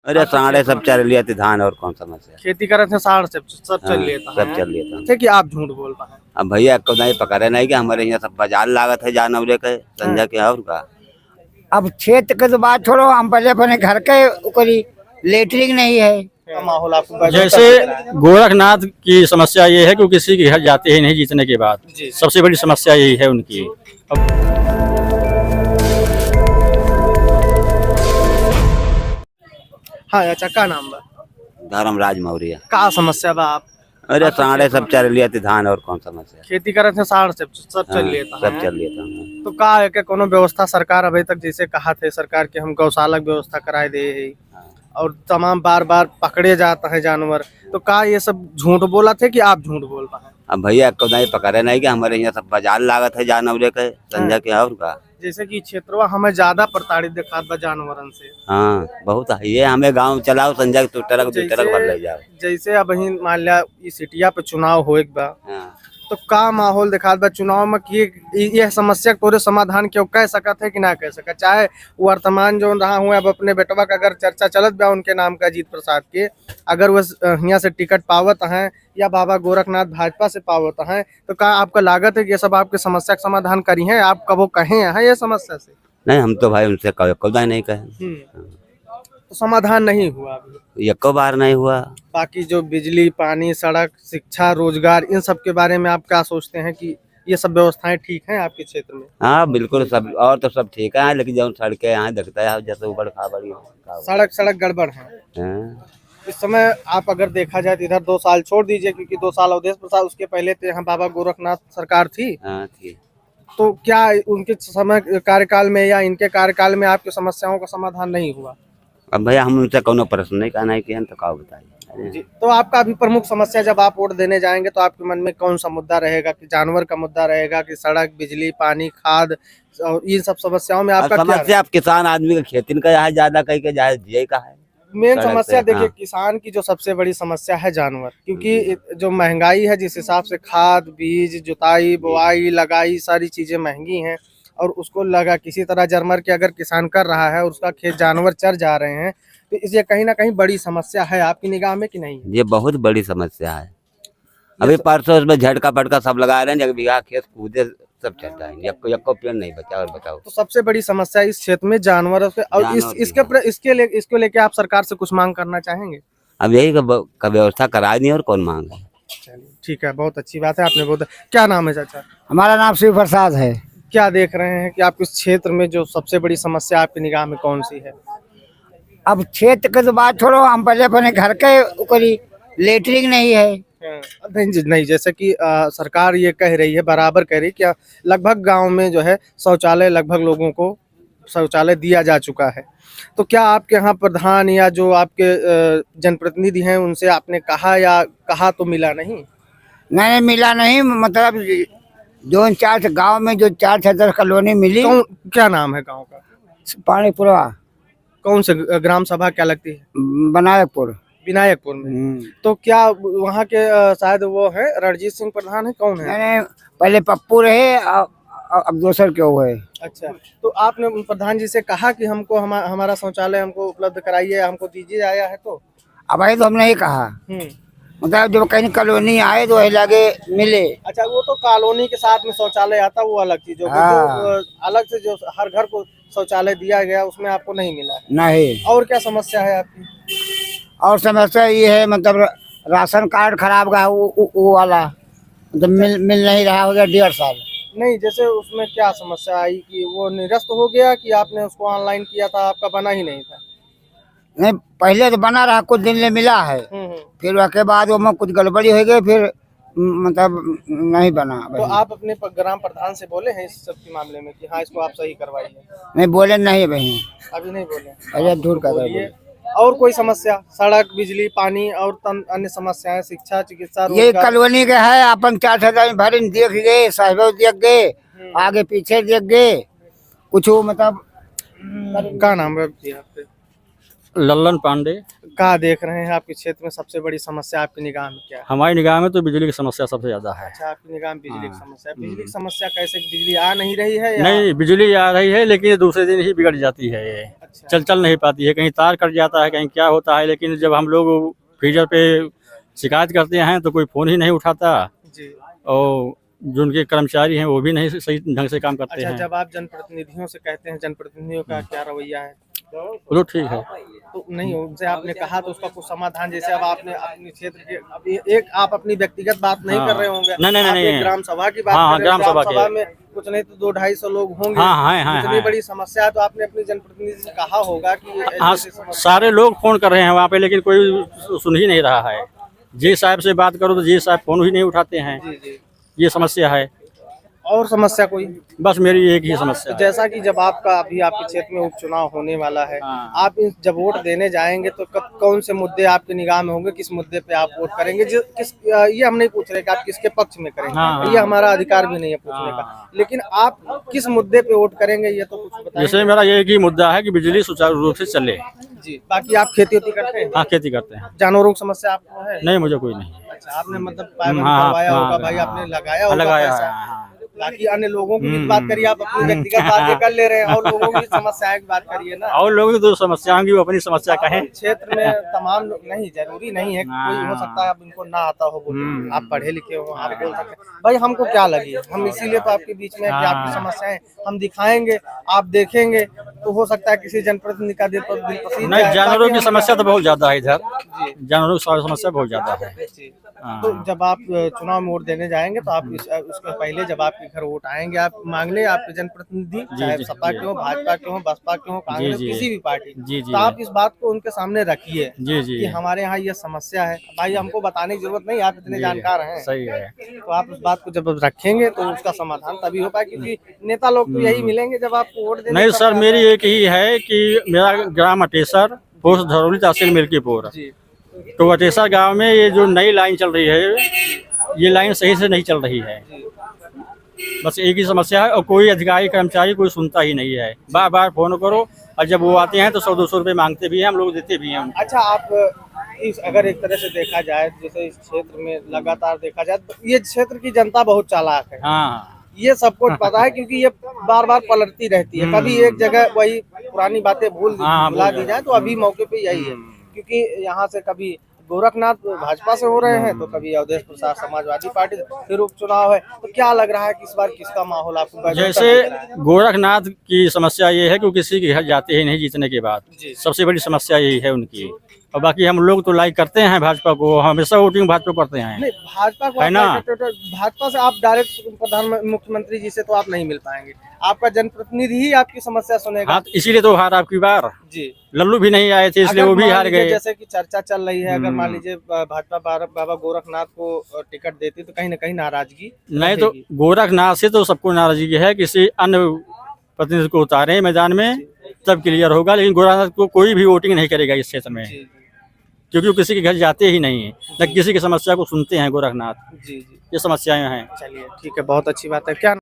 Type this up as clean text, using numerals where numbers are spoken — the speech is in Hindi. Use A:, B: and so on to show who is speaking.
A: अरे साढ़े सब चल लिया थी धान और कौन समस्या।
B: खेती करे थे साढ़ से सब चल लेता
A: सब चल लिया था।
B: थे कि आप झूठ बोल रहे हैं।
A: अब भैया को नहीं पकड़े नहीं कि हमारे यहाँ सब बाजार लागत है जानवरे के संजय के और का।
C: अब क्षेत्र के तो बात छोड़ो, हम पहले अपने घर के ऊपरी लेटरिंग नहीं है।
B: का माहौल आपको
D: जैसे गोरखनाथ की समस्या ये है कि वो किसी के घर जाते ही नहीं जीतने के बाद।
B: जी।
D: सबसे बड़ी समस्या यही है उनकी।
B: हाँ अच्छा का नाम बा
A: धर्मराज मौर्य।
B: का समस्या बा आप
A: अरे साढ़े सब चल लिया थी धान और कौन समस्या।
B: खेती करे थे साढ़ से सब चल लेता
A: सब चल लिया था।
B: तो का है कि कोनो व्यवस्था सरकार अभी तक जैसे कहा थे सरकार के हम गौशाला की व्यवस्था कराए दे है और तमाम बार बार पकड़े जाता है जानवर, तो का ये सब झूठ बोला थे कि आप झूठ बोल रहे हैं।
A: अब भैया को नहीं पकड़े नहीं कि हमारे यहाँ सब बाजार लागत है जानवरे के संजय के और का।
B: जैसे कि क्षेत्रवा हमें ज्यादा प्रताड़ित दिखात बा जानवरन से।
A: हाँ बहुत है ये हमें गांव चलाओ संजय तू ट्रक भर ले जाओ।
B: जैसे अब ही मान लिया इस सिटिया पे चुनाव होए के बा,
A: हाँ।
B: तो का माहौल दिखात बा चुनाव में कि ये समस्या तोरे समाधान क्यों कह सकत है कि ना कह सकत, चाहे वर्तमान जो रहा हुआ अब अपने बेटवा का अगर चर्चा चलत बा उनके नाम का अजीत प्रसाद के, अगर वो यहाँ से टिकट पावत हैं या बाबा गोरखनाथ भाजपा से पावत हैं, तो का आपका लागत है कि ये सब आपके समस्या का समाधान करी है, आप कबो कहे हैं ये समस्या से?
A: नहीं हम तो भाई उनसे कभी नहीं कहे।
B: तो समाधान नहीं हुआ अभी।
A: एको बार नहीं हुआ।
B: बाकी जो बिजली, पानी, सड़क, शिक्षा, रोजगार, इन सब के बारे में आप क्या सोचते हैं कि ये सब व्यवस्थाएं ठीक हैं आपके क्षेत्र में?
A: हाँ बिल्कुल सब और तो सब ठीक है, लेकिन जब सड़कें यहाँ दिखता है जैसे ऊबड़ खाबड़ी
B: सड़क गड़बड़ है। इस समय आप अगर देखा जाए तो इधर 2 साल छोड़ दीजिए क्योंकि 2 साल अवधेश प्रसाद, उसके पहले तो यहाँ बाबा गोरखनाथ सरकार थी। तो क्या उनके समय कार्यकाल में या इनके कार्यकाल में आपकी समस्याओं का समाधान नहीं हुआ?
A: अब भैया हम उनसे कोनो प्रश्न नहीं कहना है कि तो क्या बताइए।
B: तो आपका अभी प्रमुख समस्या जब आप वोट देने जाएंगे तो आपके मन में कौन सा मुद्दा रहेगा? कि जानवर का मुद्दा रहेगा कि सड़क, बिजली, पानी, खाद, इन सब समस्याओं में आपका
A: समस्या? आप किसान आदमी का खेती का यहाँ ज्यादा कहीं के जाए का है।
B: मेन समस्या देखिए किसान की जो सबसे बड़ी समस्या है जानवर, क्योंकि जो महंगाई है जिस हिसाब से खाद, बीज, जुताई, बुआई, लगाई सारी चीजें महंगी हैं और उसको लगा किसी तरह जरमर के अगर किसान कर रहा है और उसका खेत जानवर चर जा रहे हैं, तो इसे कहीं ना कहीं बड़ी समस्या है आपकी निगाह में कि नहीं?
A: ये बहुत बड़ी समस्या है। अभी परसों उसमें झटका पटका सब लगा रहे हैं, जब बीघा खेत कूदे सब चलता है, यक्को पेड़ नहीं बचा। और बताओ
B: तो सबसे बड़ी समस्या इस क्षेत्र में जानवर से, और इसको लेके आप सरकार से कुछ मांग करना चाहेंगे?
A: अब यही का व्यवस्था करा नहीं और कौन मांग है।
B: चलिए ठीक है, बहुत अच्छी बात है आपने बहुत। क्या नाम है चाचा?
C: हमारा नाम शिव प्रसाद है।
B: क्या देख रहे हैं कि आपके क्षेत्र में जो सबसे बड़ी समस्या आपकी निगाह में कौन सी है?
C: अब क्षेत्र के तो बात छोड़ो, हम पहले अपने घर के ऊपरी लेटरिंग नहीं है।
B: नहीं जैसे कि सरकार ये कह रही है, बराबर कह रही कि लगभग गांव में जो है शौचालय लगभग लोगों को शौचालय दिया जा चुका है, तो क्या आपके यहाँ प्रधान या जो आपके जनप्रतिनिधि हैं उनसे आपने कहा या कहा तो मिला नहीं?
C: नहीं मिला नहीं, मतलब जो इंचार्ज गांव में जो 4-6 कॉलोनी मिली।
B: क्या नाम है गांव का?
C: पानीपुरवा।
B: कौन से ग्राम सभा क्या लगती है? विनायकपुर में। तो क्या वहाँ के शायद वो है रणजीत सिंह प्रधान है, कौन है?
C: पहले पप्पू रहे, अब दूसर क्यों हुए।
B: अच्छा, तो आपने प्रधान जी से कहा कि हमको हमारा शौचालय हमको उपलब्ध कराइए, हमको दीजिए, आया है तो?
C: अब भाई तो हमने ही कहा, मतलब जब कहीं कॉलोनी आए तो वही लगे मिले।
B: अच्छा, वो तो कॉलोनी के साथ में शौचालय आता वो अलग चीज, अलग से जो हर घर को शौचालय दिया गया उसमें आपको नहीं मिला है?
C: नहीं।
B: और क्या समस्या है आपकी?
C: और समस्या ये है, मतलब राशन कार्ड खराब का वो वाला, मतलब मिल नहीं रहा हो गया 1.5 साल।
B: नहीं, जैसे उसमें क्या समस्या आई कि वो निरस्त हो गया कि आपने उसको ऑनलाइन किया था, आपका बना ही नहीं था?
C: नहीं, पहले तो बना रहा, कुछ दिन ले मिला है, फिर उसके बाद वो कुछ गड़बड़ी हो गई, फिर मतलब नहीं बना।
B: तो आप अपने ग्राम प्रधान से बोले हैं इस सब के मामले में कि हाँ इसको आप सही करवाइए?
C: नहीं बोले नहीं भाई,
B: अभी नहीं बोले।
C: अरे दूर कर।
B: और कोई समस्या? सड़क, बिजली, पानी और अन्य समस्याएं, शिक्षा, चिकित्सा,
C: ये कॉलोनी के है, अपन 4-6 भर देख गए, साहिब देख गए, आगे पीछे देख गए, कुछ मतलब।
B: क्या नाम है आपके?
D: लल्लन पांडे।
B: कहाँ देख रहे हैं आपके क्षेत्र में सबसे बड़ी समस्या आपकी निगाह में क्या है?
D: हमारी निगाह में तो बिजली की समस्या सबसे ज्यादा है।
B: अच्छा, आपकी निगाह में बिजली की
D: हाँ।
B: समस्या है। बिजली की समस्या कैसे? बिजली आ नहीं रही है या?
D: नहीं, बिजली आ रही है लेकिन दूसरे दिन ही बिगड़ जाती है ये।
B: अच्छा।
D: चल नहीं पाती है, कहीं तार कट जाता है, कहीं क्या होता है। लेकिन जब हम लोग फ्रीजर पे शिकायत करते हैं तो कोई फ़ोन ही नहीं उठाता,
B: जी।
D: और जो उनके कर्मचारी हैं वो भी नहीं सही ढंग से काम करते
B: अच्छा,
D: हैं।
B: जब आप जनप्रतिनिधियों से कहते हैं, जनप्रतिनिधियों का क्या रवैया है?
D: तो ठीक है।
B: तो नहीं, उनसे आपने कहा तो उसका कुछ समाधान, जैसे अब आपने अपने क्षेत्र के, अब एक आप अपनी व्यक्तिगत बात नहीं कर रहे होंगे,
D: नहीं,
B: आप
D: नहीं,
B: एक
D: नहीं।
B: ग्राम सभा की बात
D: हाँ,
B: कर रहे हैं।
D: ग्राम सभा
B: ग्राम सभा
D: की।
B: में कुछ नहीं तो 200-250 लोग होंगे।
D: हाँ,
B: इतनी बड़ी समस्या है तो आपने अपने जनप्रतिनिधि से कहा होगा कि
D: हाँ,
B: ऐसी समस्या।
D: सारे लोग फ़ोन कर रहे हैं वहाँ पे, लेकिन कोई सुन ही नहीं रहा है। जी साहब से बात करो तो जी साहब फ़ोन ही नहीं उठाते हैं।
B: जी जी।
D: ये समस्या है।
B: और समस्या कोई?
D: बस मेरी एक ही समस्या
B: तो
D: है।
B: जैसा कि जब आपका अभी आपके क्षेत्र में उपचुनाव होने वाला है,
D: हाँ।
B: आप जब वोट देने जाएंगे तो कौन से मुद्दे आपकी निगाह में होंगे? किस मुद्दे पे आप वोट करेंगे? ये हम नहीं पूछ रहे कि आप किसके पक्ष में करेंगे,
D: हाँ।
B: ये हमारा अधिकार भी नहीं है पूछने का,
D: हाँ।
B: लेकिन आप किस मुद्दे पे वोट करेंगे ये तो कुछ बताएंगे।
D: जैसे मेरा एक ही मुद्दा है कि बिजली सुचारू रूप से चले।
B: जी, बाकी आप खेती वेती करते हैं?
D: हाँ, खेती करते हैं।
B: जानवरों की समस्या आपको है?
D: नहीं, मुझे कोई नहीं है।
B: अच्छा, आपने मतलब पाइप
D: हाँ,
B: करवाया
D: हाँ,
B: होगा भाई,
D: हाँ।
B: आपने लगाया होगा
D: लगाया
B: पैसा।
D: है, हाँ।
B: बाकी अन्य लोगों की भी बात करिए, आप अपनी व्यक्तिगत बातें कर ले रहे हैं और लोगों की समस्याएं की बात करिए ना।
D: और लोगों की तो समस्या होंगी, वो अपनी समस्या कहें।
B: क्षेत्र में तमाम लोग, नहीं जरूरी नहीं है, कोई हो सकता है आप इनको ना आता हो बोले, आप पढ़े लिखे हो, आप बोल सकते हैं भाई हमको क्या लगी, हम इसीलिए तो आपके बीच में है कि आपकी समस्याएं हम दिखाएंगे, आप देखेंगे, तो हो सकता है किसी जनप्रतिनिधि का दिल पसंद
D: नहीं, जानवरों की
B: बाकी
D: समस्या तो बहुत ज्यादा है इधर।
B: जी।
D: जानवरों की समस्या बहुत ज्यादा है।
B: जी।
D: हाँ।
B: तो जब आप चुनाव में वोट देने जाएंगे तो आप उसके पहले जब आपके घर वोट आएंगे, आप मांगने आपके जनप्रतिनिधि, चाहे
D: जी,
B: सपा के हो, भाजपा के हो, बसपा के हो, कांग्रेस,
D: जी।
B: किसी भी पार्टी,
D: जी, जी।
B: तो आप इस बात को उनके सामने रखिए
D: जी, जी।
B: कि हमारे यहाँ ये समस्या है। भाई हमको बताने की जरूरत नहीं, आप इतने
D: जी,
B: जानकार हैं।
D: सही है।
B: तो आप उस बात को जब रखेंगे तो उसका समाधान तभी हो पाए, क्योंकि नेता लोग तो यही मिलेंगे जब आपको वोट देने
D: नहीं
B: का
D: सर,
B: समय
D: मेरी
B: आता
D: एक ही है कि मेरा ग्राम अटेसर, पोस्ट धरौली, तहसील मिल्कीपुर।
B: है। जी।
D: तो अटेसर गांव में ये जो नई लाइन चल रही है, ये लाइन सही से नहीं चल रही है। बस एक ही समस्या है, और कोई अधिकारी कर्मचारी कोई सुनता ही नहीं है। बार बार फोन करो, और जब वो आते हैं तो 100-200 रुपये मांगते भी हैं, हम लोग देते भी हैं उनको।
B: अच्छा, आप अगर एक तरह से देखा जाए, जैसे इस क्षेत्र में लगातार देखा जाए तो ये क्षेत्र की जनता बहुत चालाक है।
D: हाँ,
B: ये सबको पता है, क्योंकि ये बार बार पलटती रहती है। कभी एक जगह वही पुरानी बातें भुला दी जाए तो अभी मौके पे यही है, क्योंकि यहाँ से कभी गोरखनाथ भाजपा से हो रहे हैं तो कभी अवधेश प्रसाद समाजवादी पार्टी से, फिर उपचुनाव है। तो क्या लग रहा है कि इस बार किसका माहौल आपको बेहतर
D: जैसे
B: दिख रहा है?
D: गोरखनाथ की समस्या ये है कि वो किसी के घर जाते ही नहीं जीतने के बाद।
B: जी।
D: सबसे बड़ी समस्या यही है उनकी। और बाकी हम लोग तो लाइक करते हैं भाजपा को, हमेशा वोटिंग भाजपा करते हैं।
B: नहीं, भाजपा को
D: है ना?
B: भाजपा से आप डायरेक्ट मुख्यमंत्री जी से तो आप नहीं मिल पाएंगे, आपका जनप्रतिनिधि ही आपकी समस्या सुनेगा।
D: हाँ, तो इसीलिए तो हार आपकी बार।
B: जी।
D: लल्लू भी नहीं आए थे, इसलिए
B: अगर
D: वो भी
B: मान
D: हार
B: लीजिए,
D: गए।
B: जैसे कि चर्चा चल रही है, अगर मान लीजिए भाजपा बाबा गोरखनाथ को टिकट देती तो कहीं ना कहीं नाराजगी
D: नहीं तो
B: रहेगी।
D: गोरखनाथ से तो सबको नाराजगी है, किसी अन्य प्रतिनिधि को उतारे मैदान में तब क्लियर होगा, लेकिन गोरखनाथ को कोई भी वोटिंग नहीं करेगा इस क्षेत्र में,
B: जी
D: क्योंकि वो किसी के घर जाते ही नहीं है, न किसी की समस्या को सुनते हैं गोरखनाथ।
B: जी जी।
D: ये समस्याएं हैं।
B: चलिए ठीक है, बहुत अच्छी बात है। क्या